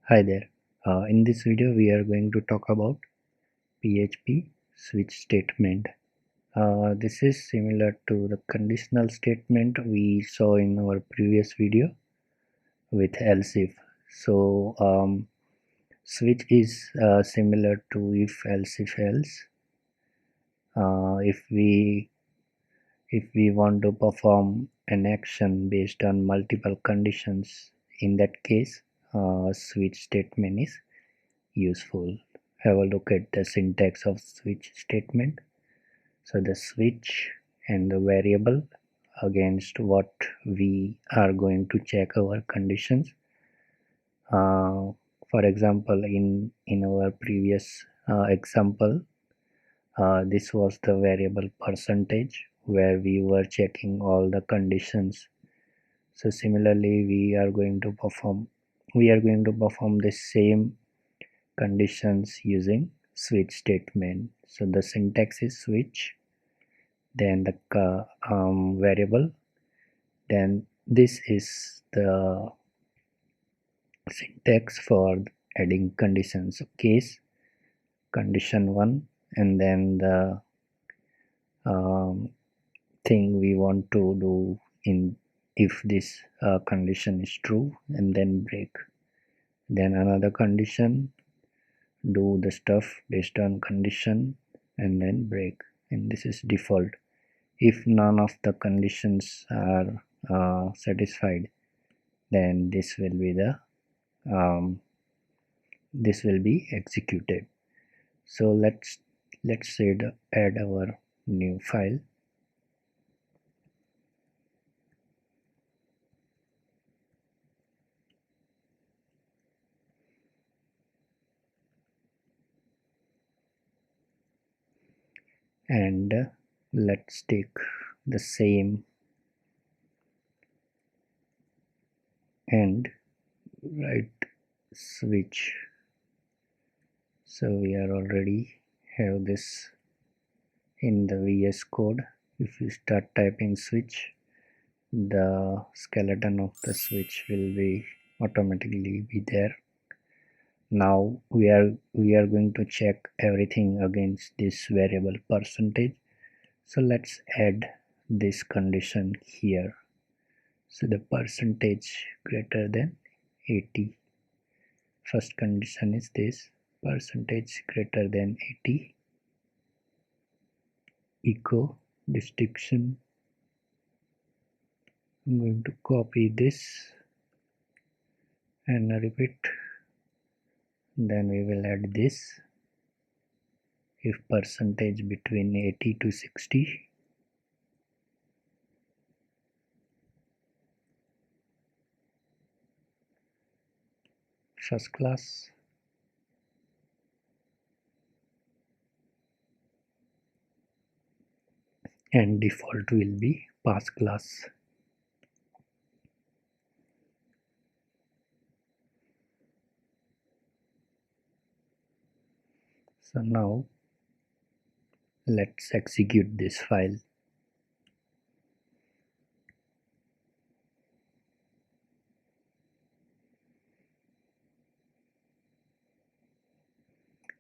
Hi there. In this video, we are going to talk about PHP switch statement. This is similar to the conditional statement we saw in our previous video with else if. So, switch is similar to if else if else. If we want to perform an action based on multiple conditions, in that case, switch statement is useful. Have a look at the syntax of switch statement. So the switch and the variable against what we are going to check our conditions. For example, in our previous example, this was the variable percentage where we were checking all the conditions. So similarly, we are going to perform the same conditions using switch statement. So the syntax is switch, then the variable, then this is the syntax for adding conditions. So case, condition 1, and then the thing we want to do in if this condition is true, and then break. Then another condition, do the stuff based on condition, and then break. And this is default. If none of the conditions are satisfied, then this will be executed. So let's say add our new file. And let's take the same and write switch. So we are already have this in the VS Code. If you start typing switch, the skeleton of the switch will be automatically be there. Now we are going to check everything against this variable percentage. So let's add this condition here. So the percentage greater than 80. First condition is this, percentage greater than 80, echo distinction. I'm going to copy this and repeat. Then we will add this, if percentage between 80 to 60. First class. And default will be pass class. So now let's execute this file.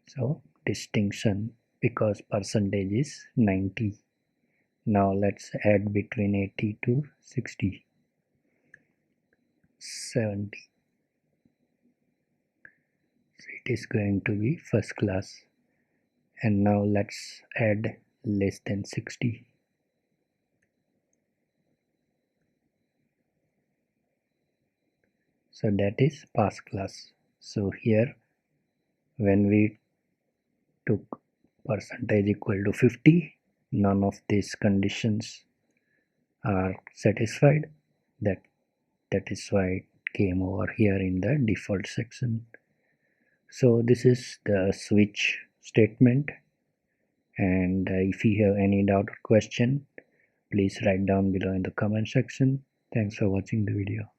So distinction, because percentage is 90. Now let's add between 80 to 60, 70. So it is going to be first class. And now let's add less than 60. So that is pass class. So here when we took percentage equal to 50, none of these conditions are satisfied. That is why it came over here in the default section. So this is the switch statement, and if you have any doubt or question, please write down below in the comment section. Thanks for watching the video.